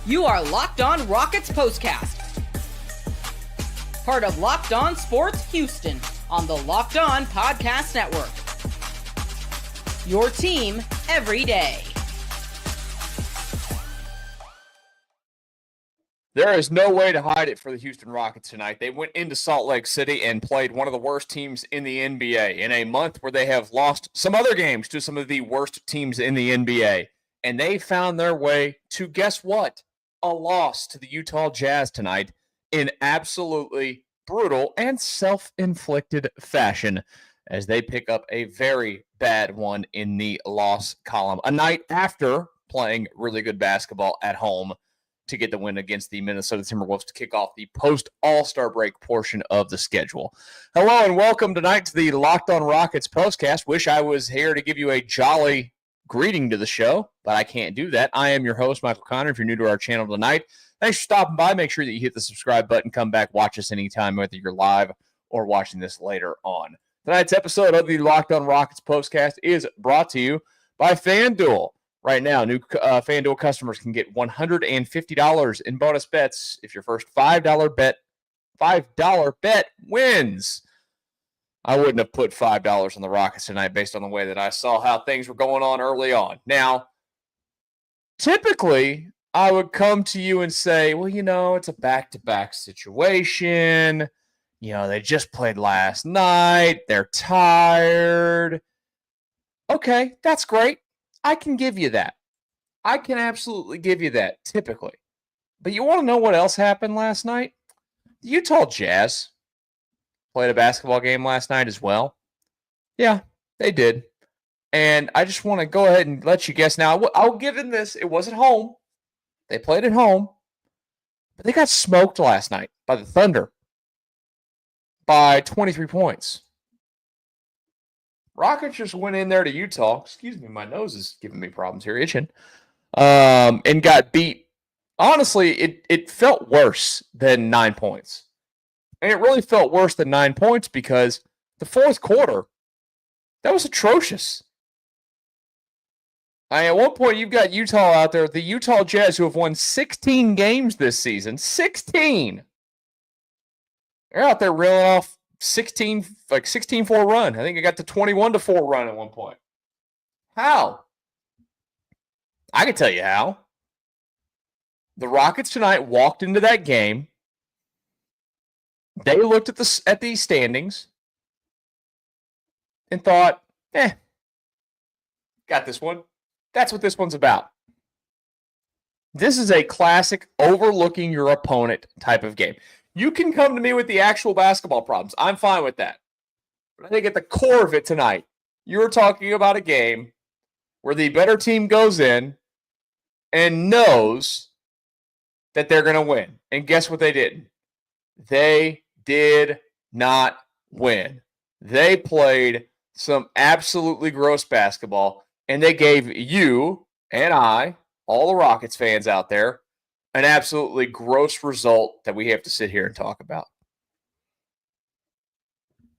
You are Locked On Rockets Postcast, part of Locked On Sports Houston on the Locked On Podcast Network. Your team every day. There is no way to hide it for the Houston Rockets tonight. They went into Salt Lake City and played one of the worst teams in the NBA in a month where they have lost some other games to some of the worst teams in the NBA. And they found their way to, guess what? A loss to the Utah Jazz tonight in absolutely brutal and self-inflicted fashion as they pick up a very bad one in the loss column. A night after playing really good basketball at home to get the win against the Minnesota Timberwolves to kick off the post-All-Star break portion of the schedule. Hello and welcome tonight to the Locked On Rockets Postcast. Wish I was here to give you a jolly greeting to the show, but I can't do that. I am your host, Michael Connor. If you're new to our channel tonight, thanks for stopping by. Make sure that you hit the subscribe button. Come back, watch us anytime, whether you're live or watching this later on. Tonight's episode of the Locked On Rockets Postcast is brought to you by FanDuel. Right now, new FanDuel customers can get $150 in bonus bets if your first $5 bet wins. I wouldn't have put $5 on the Rockets tonight based on the way that I saw how things were going on early on. Now, typically, I would come to you and say, well, it's a back-to-back situation. They just played last night. They're tired. Okay, that's great. I can give you that. I can absolutely give you that, typically. But you want to know what else happened last night? The Utah Jazz played a basketball game last night as well. Yeah, they did. And I just want to go ahead and let you guess now. I'll give in this. It was at home. They played at home. But they got smoked last night by the Thunder by 23 points. Rockets just went in there to Utah. Excuse me, my nose is giving me problems here, itching. And got beat. Honestly, it felt worse than 9 points. And it really felt worse than 9 points because the fourth quarter, that was atrocious. At one point, you've got Utah out there, the Utah Jazz, who have won 16 games this season. 16! They're out there reeling off 16-4 run. I think it got to 21-4 run at one point. How? I can tell you how. The Rockets tonight walked into that game. They looked at the standings and thought, got this one. That's what this one's about. This is a classic overlooking your opponent type of game. You can come to me with the actual basketball problems. I'm fine with that. But I think at the core of it tonight, you're talking about a game where the better team goes in and knows that they're going to win. And guess what they did? They did not win. They played some absolutely gross basketball, and they gave you and I, all the Rockets fans out there, an absolutely gross result that we have to sit here and talk about.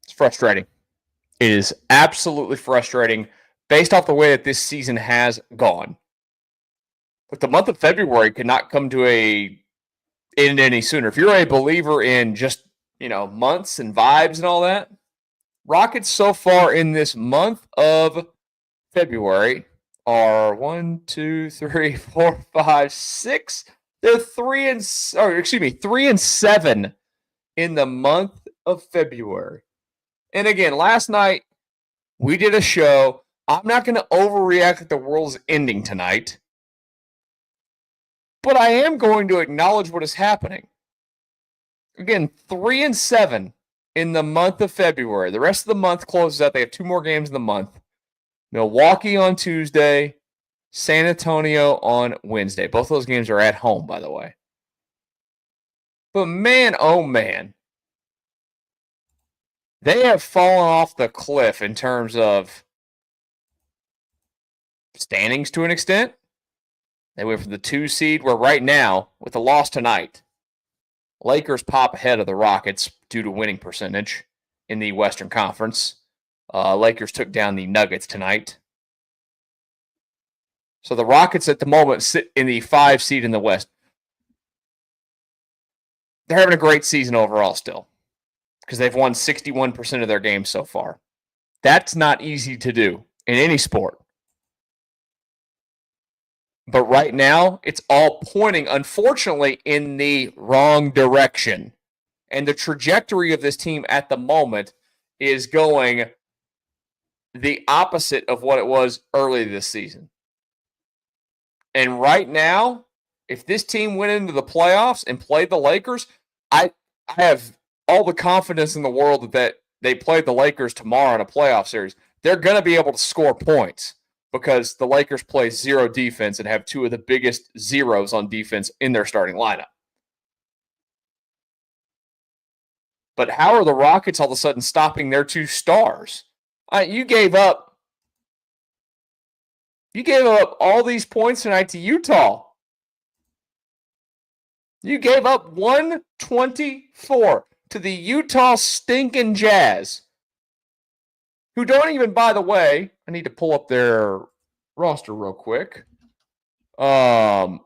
It's frustrating. It is absolutely frustrating based off the way that this season has gone. But the month of February could not come to an end any sooner. If you're a believer in just months and vibes and all that, Rockets so far in this month of February are 1, 2, 3, 4, 5, 6. They're 3 and 7 in the month of February. And again, last night we did a show. I'm not going to overreact that the world's ending tonight, but I am going to acknowledge what is happening. Again, 3 and 7 in the month of February. The rest of the month closes out. They have 2 more games in the month. Milwaukee on Tuesday, San Antonio on Wednesday. Both those games are at home, by the way. But man, oh man, they have fallen off the cliff in terms of standings to an extent. They went from the 2 seed, where right now, with the loss tonight, Lakers pop ahead of the Rockets due to winning percentage in the Western Conference. Lakers took down the Nuggets tonight. So the Rockets at the moment sit in the 5 seed in the West. they're having a great season overall still because they've won 61% of their games so far. That's not easy to do in any sport. But right now, it's all pointing, unfortunately, in the wrong direction. And the trajectory of this team at the moment is going the opposite of what it was early this season. And right now, if this team went into the playoffs and played the Lakers, I have all the confidence in the world that they played the Lakers tomorrow in a playoff series. They're going to be able to score points because the Lakers play zero defense and have two of the biggest zeros on defense in their starting lineup. But how are the Rockets all of a sudden stopping their two stars? You gave up all these points tonight to Utah. You gave up 124 to the Utah stinking Jazz, who don't even, by the way, I need to pull up their roster real quick. They're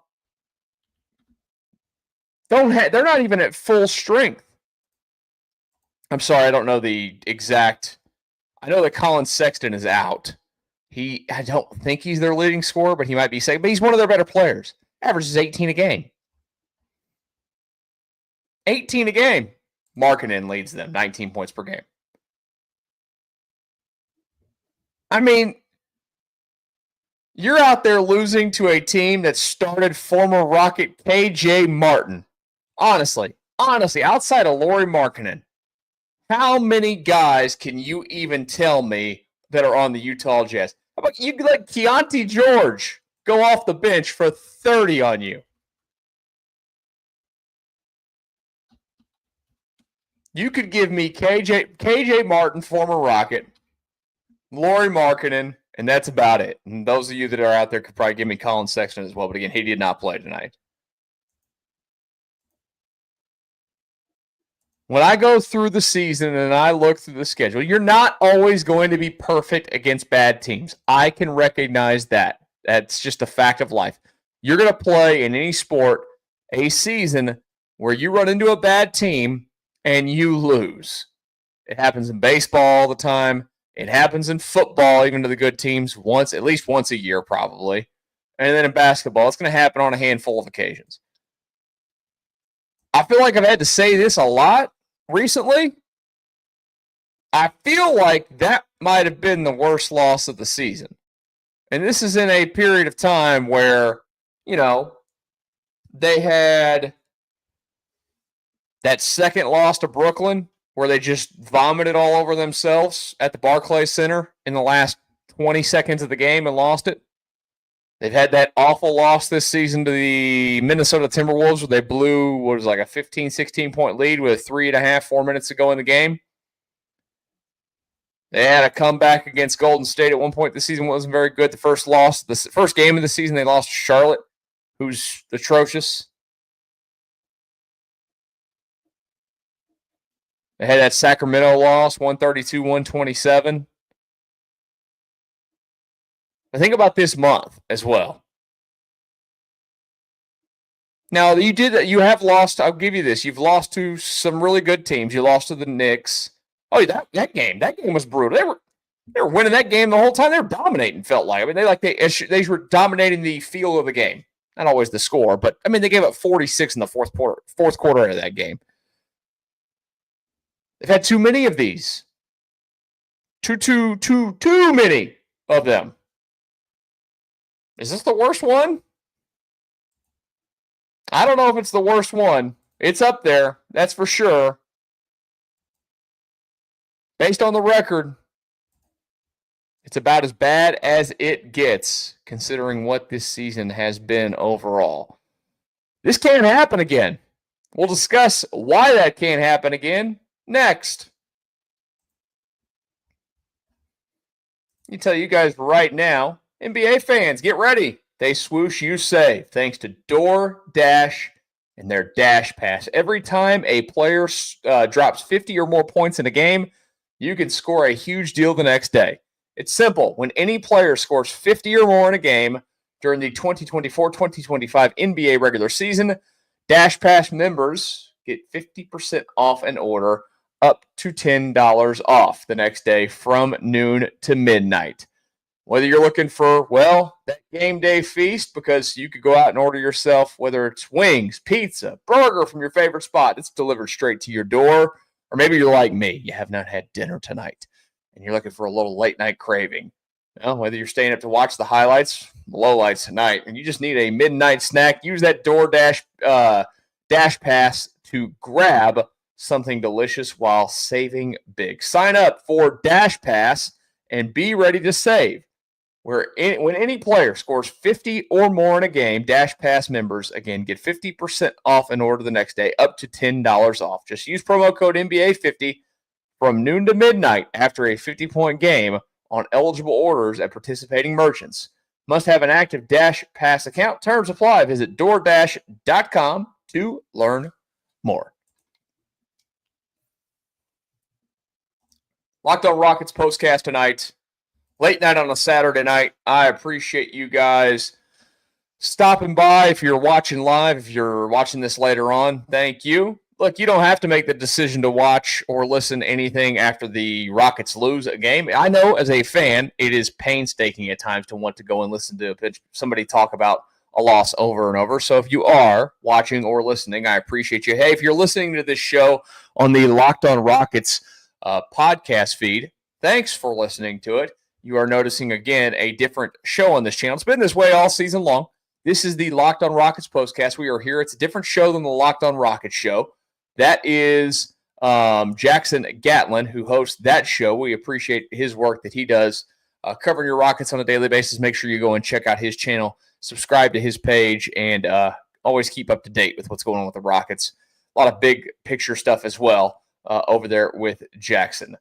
not even at full strength. I'm sorry, I don't know the exact. I know that Colin Sexton is out. I don't think he's their leading scorer, but he might be second. But he's one of their better players. Averages 18 a game. 18 a game. Markkanen leads them, 19 points per game. I mean, you're out there losing to a team that started former Rocket KJ Martin. Honestly, outside of Lauri Markkanen, how many guys can you even tell me that are on the Utah Jazz? How about you let Keontae George go off the bench for 30 on you? You could give me KJ Martin, former Rocket, Lauri Markkanen, and that's about it. And those of you that are out there could probably give me Colin Sexton as well, but again, he did not play tonight. When I go through the season and I look through the schedule, you're not always going to be perfect against bad teams. I can recognize that. That's just a fact of life. You're going to play in any sport a season where you run into a bad team and you lose. It happens in baseball all the time. It happens in football, even to the good teams, at least once a year probably. And then in basketball, it's going to happen on a handful of occasions. I feel like I've had to say this a lot recently. I feel like that might have been the worst loss of the season. And this is in a period of time where, they had that second loss to Brooklyn where they just vomited all over themselves at the Barclays Center in the last 20 seconds of the game and lost it. They've had that awful loss this season to the Minnesota Timberwolves where they blew what was like a 15, 16-point lead with 4 minutes to go in the game. They had a comeback against Golden State at one point this season. Wasn't very good. The first game of the season, they lost to Charlotte, who's atrocious. They had that Sacramento loss, 132-127. But think about this month as well. Now, you have lost, I'll give you this. You've lost to some really good teams. You lost to the Knicks. Oh, that game was brutal. They were winning that game the whole time. They were dominating, felt like. I mean, they were dominating the feel of the game. Not always the score, but I mean, they gave up 46 in the fourth quarter of that game. They've had too many of these. Too many of them. Is this the worst one? I don't know if it's the worst one. It's up there, that's for sure. Based on the record, it's about as bad as it gets, considering what this season has been overall. This can't happen again. We'll discuss why that can't happen again next. I tell you guys right now, NBA fans, get ready. They swoosh, you save, thanks to DoorDash and their Dash Pass. Every time a player drops 50 or more points in a game, you can score a huge deal the next day. It's simple. When any player scores 50 or more in a game during the 2024-2025 NBA regular season, Dash Pass members get 50% off an order up to $10 off the next day from noon to midnight. Whether you're looking for, that game day feast, because you could go out and order yourself, whether it's wings, pizza, burger from your favorite spot, it's delivered straight to your door. Or maybe you're like me, you have not had dinner tonight, and you're looking for a little late night craving. Well, whether you're staying up to watch the highlights, the lowlights tonight, and you just need a midnight snack, use that DoorDash Dash Pass to grab something delicious while saving big. Sign up for Dash Pass and be ready to save. When any player scores 50 or more in a game, Dash Pass members, again, get 50% off an order the next day, up to $10 off. Just use promo code NBA50 from noon to midnight after a 50-point game on eligible orders at participating merchants. Must have an active Dash Pass account. Terms apply. Visit DoorDash.com to learn more. Locked On Rockets Postcast tonight. Late night on a Saturday night. I appreciate you guys stopping by. If you're watching live, if you're watching this later on, thank you. Look, you don't have to make the decision to watch or listen to anything after the Rockets lose a game. I know as a fan, it is painstaking at times to want to go and listen to somebody talk about a loss over and over. So if you are watching or listening, I appreciate you. Hey, if you're listening to this show on the Locked On Rockets podcast feed, thanks for listening to it. You are noticing, again, a different show on this channel. It's been this way all season long. This is the Locked On Rockets Postcast. We are here. It's a different show than the Locked On Rockets show. That is Jackson Gatlin, who hosts that show. We appreciate his work that he does covering your Rockets on a daily basis. Make sure you go and check out his channel, subscribe to his page, and always keep up to date with what's going on with the Rockets. A lot of big picture stuff as well over there with Jackson.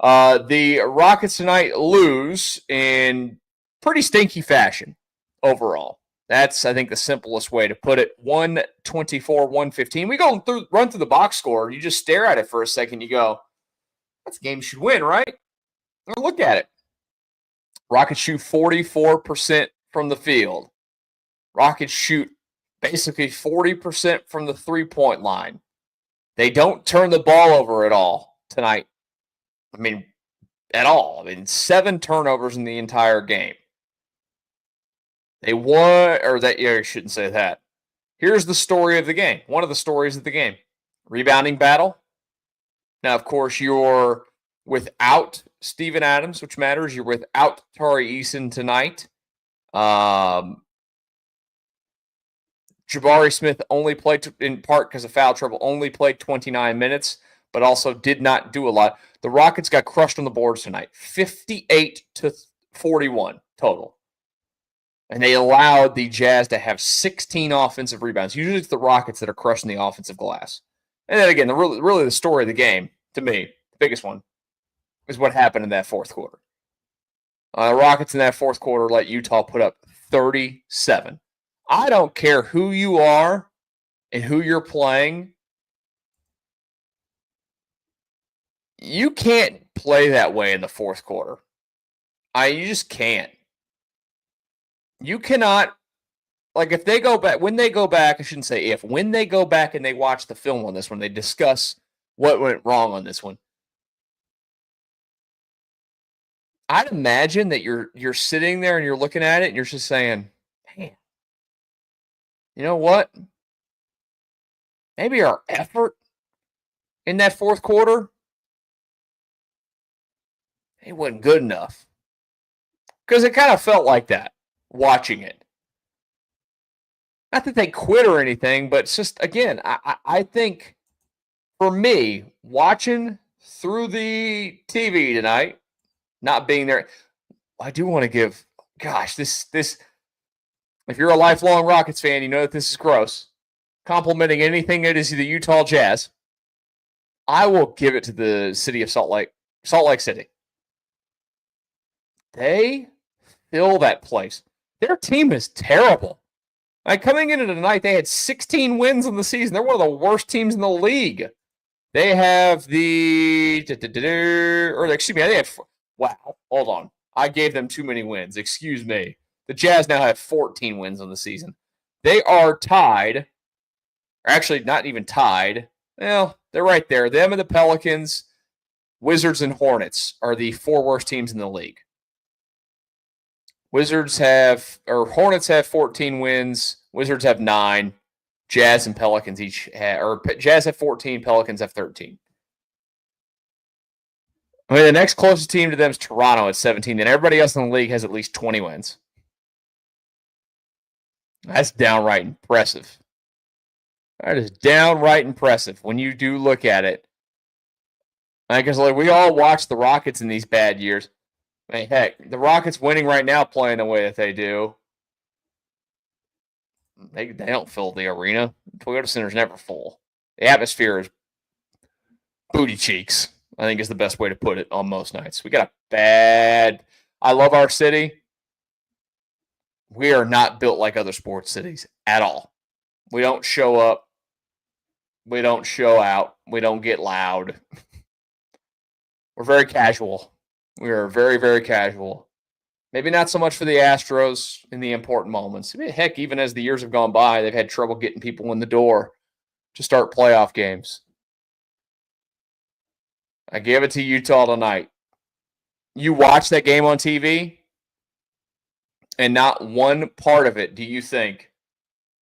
The Rockets tonight lose in pretty stinky fashion overall. That's, I think, the simplest way to put it. 124-115. We run through the box score. You just stare at it for a second. You go, that's a game you should win, right? Well, look at it. Rockets shoot 44% from the field. Rockets shoot basically 40% from the three-point line. They don't turn the ball over at all tonight. I mean, at all. 7 turnovers in the entire game. They won, I shouldn't say that. Here's the story of the game. One of the stories of the game. Rebounding battle. Now, of course, you're without Steven Adams, which matters. You're without Tari Eason tonight. Jabari Smith only played, in part because of foul trouble, only played 29 minutes, but also did not do a lot. The Rockets got crushed on the boards tonight. 58-41 total. And they allowed the Jazz to have 16 offensive rebounds. Usually it's the Rockets that are crushing the offensive glass. And then again, really the story of the game, to me, the biggest one, is what happened in that fourth quarter. The Rockets in that fourth quarter let Utah put up 37. I don't care who you are and who you're playing. You can't play that way in the fourth quarter. You just can't. You cannot, if they go back, when they go back, I shouldn't say if, when they go back and they watch the film on this one, they discuss what went wrong on this one. I'd imagine that you're sitting there and you're looking at it and you're just saying, man, you know what? Maybe our effort in that fourth quarter, it wasn't good enough. Because it kind of felt like that. Watching it. Not that they quit or anything, but it's just, again, I think for me, watching through the TV tonight, not being there, I do want to give, this, if you're a lifelong Rockets fan, you know that this is gross. Complimenting anything that is the Utah Jazz, I will give it to the city of Salt Lake City. They fill that place. Their team is terrible. Coming into tonight, they had 16 wins in the season. They're one of the worst teams in the league. They have they had, wow, hold on. I gave them too many wins. Excuse me. The Jazz now have 14 wins on the season. They are tied, or actually not even tied. Well, they're right there. Them and the Pelicans, Wizards, and Hornets are the 4 worst teams in the league. Hornets have 14 wins. Wizards have 9. Jazz and Pelicans Jazz have 14. Pelicans have 13. I mean, the next closest team to them is Toronto at 17, and everybody else in the league has at least 20 wins. That's downright impressive. That is downright impressive when you do look at it. Because we all watch the Rockets in these bad years. I mean, heck, the Rockets winning right now playing the way that they do. They don't fill the arena. Toyota Center's never full. The atmosphere is booty cheeks, I think is the best way to put it on most nights. We got a bad... I love our city. We are not built like other sports cities at all. We don't show up. We don't show out. We don't get loud. We're very casual. We are very, very casual. Maybe not so much for the Astros in the important moments. I mean, heck, even as the years have gone by, they've had trouble getting people in the door to start playoff games. I gave it to Utah tonight. You watch that game on TV, and not one part of it do you think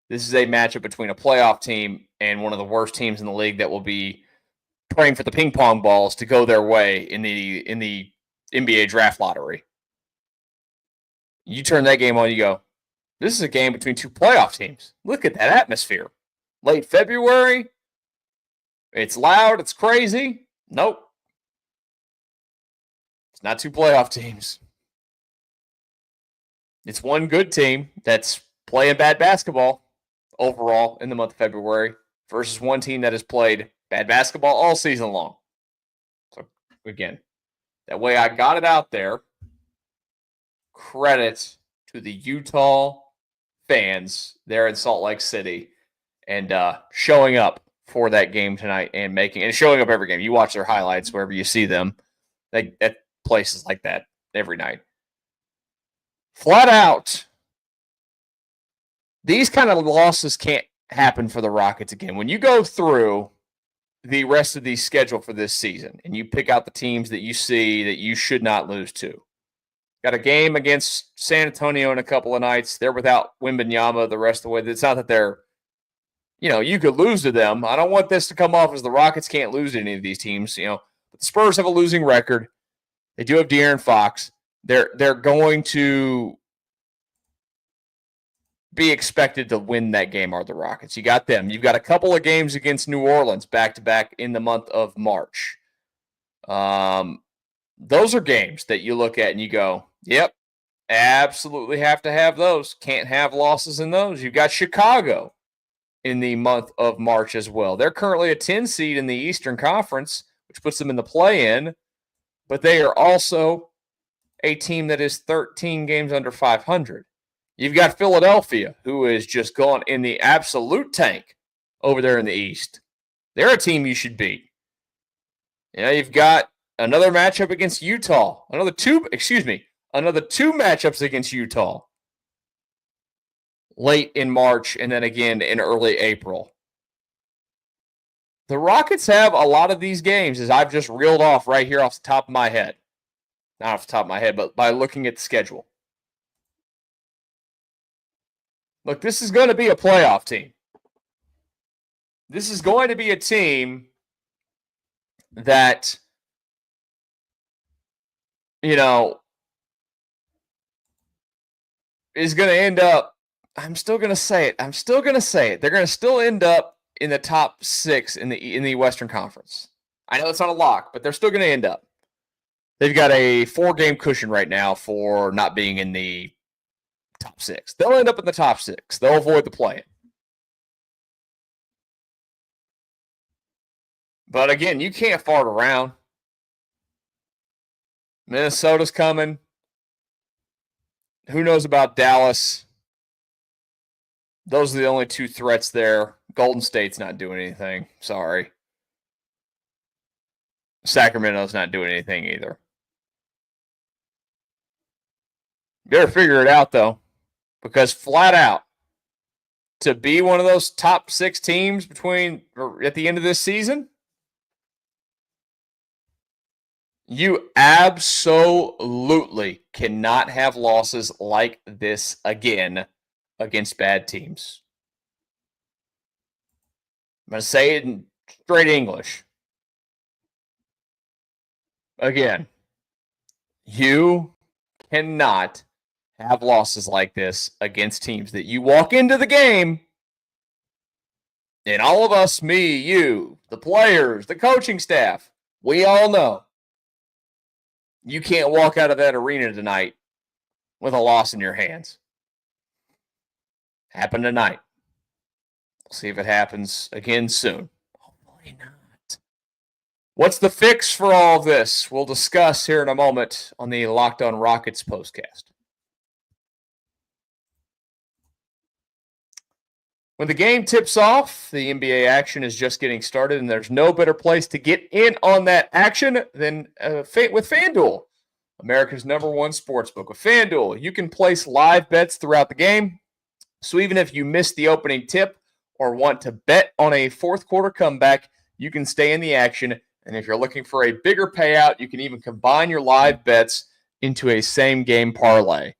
this is a matchup between a playoff team and one of the worst teams in the league that will be praying for the ping pong balls to go their way in the NBA draft lottery. You turn that game on, you go, this is a game between 2 playoff teams. Look at that atmosphere. Late February. It's loud. It's crazy. Nope. It's not 2 playoff teams. It's one good team that's playing bad basketball overall in the month of February versus one team that has played bad basketball all season long. So, again, that way I got it out there. Credit to the Utah fans there in Salt Lake City and showing up for that game tonight and showing up every game. You watch their highlights wherever you see them. At places like that every night. Flat out, these kind of losses can't happen for the Rockets again. When you go through the rest of the schedule for this season and you pick out the teams that you see that you should not lose to. Got a game against San Antonio in a couple of nights. They're without Wembanyama the rest of the way. It's not that they're, you could lose to them. I don't want this to come off as the Rockets can't lose to any of these teams. But the Spurs have a losing record. They do have De'Aaron Fox. They're going to be expected to win that game are the Rockets. You got them. You've got a couple of games against New Orleans back-to-back in the month of March. Those are games that you look at and you go, yep, absolutely have to have those. Can't have losses in those. You've got Chicago in the month of March as well. They're currently a 10 seed in the Eastern Conference, which puts them in the play-in, but they are also a team that is 13 games under 500. You've got Philadelphia, who is just gone in the absolute tank over there in the East. They're a team you should beat. You've got another matchup against Utah. Another two matchups against Utah. Late in March and then again in early April. The Rockets have a lot of these games, as I've just reeled off right here off the top of my head. Not off the top of my head, but by looking at the schedule. Look, this is going to be a playoff team. This is going to be a team that, is going to end up, I'm still going to say it. They're going to still end up in the top 6 in the Western Conference. I know it's not a lock, but they're still going to end up. They've got a 4-game cushion right now for not being in the top 6. They'll end up in the top 6. They'll avoid the play-in. But again, you can't fart around. Minnesota's coming. Who knows about Dallas? Those are the only 2 threats there. Golden State's not doing anything. Sorry. Sacramento's not doing anything either. Better figure it out, though. Because flat out, to be one of those top 6 teams at the end of this season? You absolutely cannot have losses like this again against bad teams. I'm going to say it in straight English. Again, you cannot have losses like this against teams that you walk into the game, and all of us, me, you, the players, the coaching staff, we all know you can't walk out of that arena tonight with a loss in your hands. Happened tonight. We'll see if it happens again soon. Hopefully not. What's the fix for all of this? We'll discuss here in a moment on the Locked On Rockets Postcast. When the game tips off, the NBA action is just getting started, and there's no better place to get in on that action than with FanDuel, America's #1 sportsbook. With FanDuel, you can place live bets throughout the game, so even if you missed the opening tip or want to bet on a fourth quarter comeback, you can stay in the action. And if you're looking for a bigger payout, you can even combine your live bets into a same-game parlay.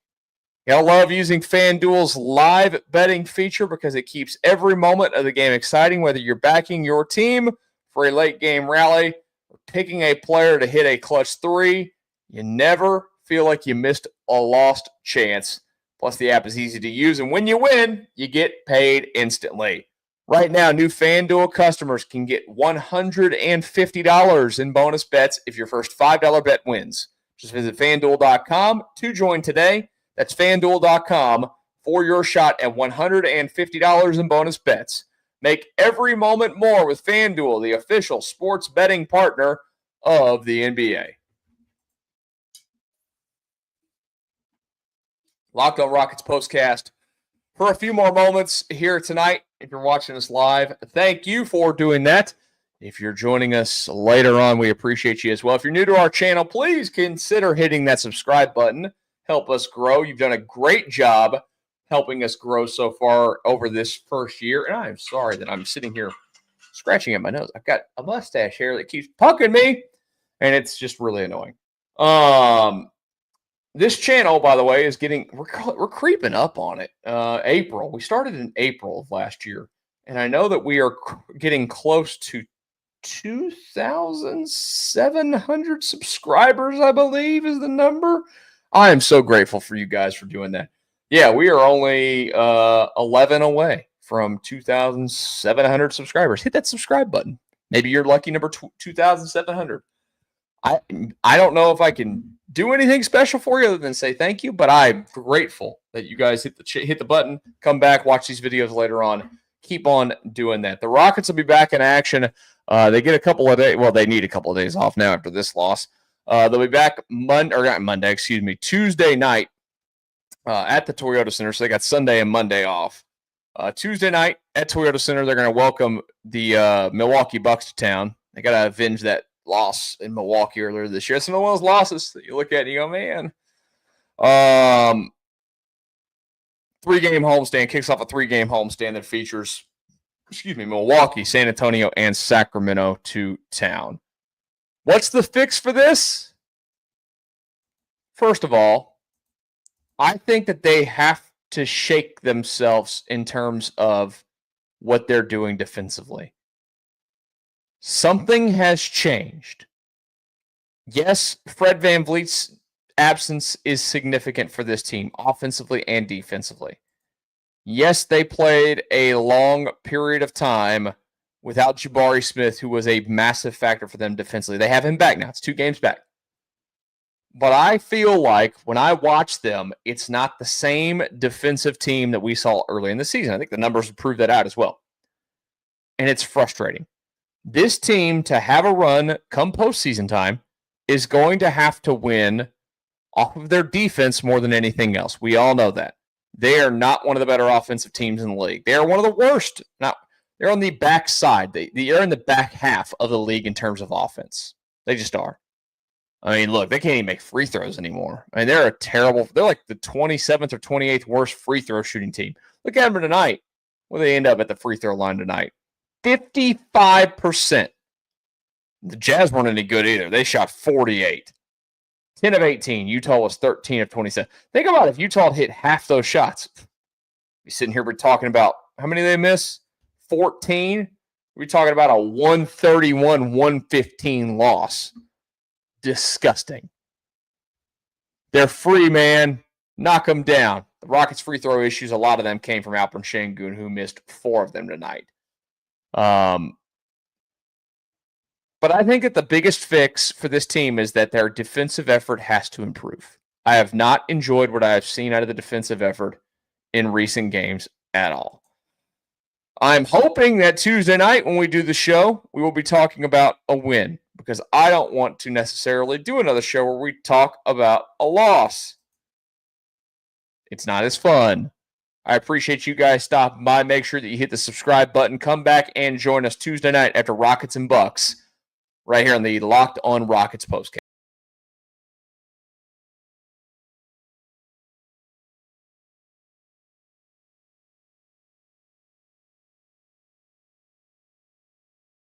I love using FanDuel's live betting feature because it keeps every moment of the game exciting, whether you're backing your team for a late-game rally or picking a player to hit a clutch 3. You never feel like you missed a lost chance. Plus, the app is easy to use, and when you win, you get paid instantly. Right now, new FanDuel customers can get $150 in bonus bets if your first $5 bet wins. Just visit FanDuel.com to join today. That's FanDuel.com for your shot at $150 in bonus bets. Make every moment more with FanDuel, the official sports betting partner of the NBA. Locked On Rockets Postcast for a few more moments here tonight. If you're watching us live, thank you for doing that. If you're joining us later on, we appreciate you as well. If you're new to our channel, please consider hitting that subscribe button. Help us grow. You've done a great job helping us grow so far over this first year. And I'm sorry that I'm sitting here scratching at my nose. I've got a mustache hair that keeps pucking me, and it's just really annoying. This channel, by the way, is we're creeping up on it. April. We started in April of last year, and I know that we are getting close to 2,700 subscribers, I believe is the number. I am so grateful for you guys for doing that. Yeah, we are only 11 away from 2,700 subscribers. Hit that subscribe button. Maybe you're lucky number 2,700. I don't know if I can do anything special for you other than say thank you, but I'm grateful that you guys hit the button, come back, watch these videos later on. Keep on doing that. The Rockets will be back in action. They get a couple of days. Well, they need a couple of days off now after this loss. They'll be back Tuesday night at the Toyota Center. So they got Sunday and Monday off. Tuesday night at Toyota Center, they're going to welcome the Milwaukee Bucks to town. They got to avenge that loss in Milwaukee earlier this year. It's one of those losses that you look at and you go, man. 3-game homestand, kicks off a 3-game homestand that features, Milwaukee, San Antonio, and Sacramento to town. What's the fix for this? First of all, I think that they have to shake themselves in terms of what they're doing defensively. Something has changed. Yes, Fred VanVleet's absence is significant for this team, offensively and defensively. Yes, they played a long period of time without Jabari Smith, who was a massive factor for them defensively. They have him back now. It's 2 games back. But I feel like when I watch them, it's not the same defensive team that we saw early in the season. I think the numbers would prove that out as well. And it's frustrating. This team, to have a run come postseason time, is going to have to win off of their defense more than anything else. We all know that. They are not one of the better offensive teams in the league. They are one of the worst. Now, they're on the back side. They're in the back half of the league in terms of offense. They just are. I mean, look, they can't even make free throws anymore. I mean, they're like the 27th or 28th worst free throw shooting team. Look at them tonight. Where they end up at the free throw line tonight? 55%. The Jazz weren't any good either. They shot 48. 10 of 18. Utah was 13 of 27. Think about if Utah had hit half those shots. We're sitting here, we're talking about how many they miss? 14. We're talking about a 131-115 loss. Disgusting. They're free, man. Knock them down. The Rockets' free throw issues, a lot of them came from Alperen Şengün, who missed 4 of them tonight. But I think that the biggest fix for this team is that their defensive effort has to improve. I have not enjoyed what I have seen out of the defensive effort in recent games at all. I'm hoping that Tuesday night when we do the show, we will be talking about a win, because I don't want to necessarily do another show where we talk about a loss. It's not as fun. I appreciate you guys stopping by. Make sure that you hit the subscribe button. Come back and join us Tuesday night after Rockets and Bucks right here on the Locked On Rockets Postcast.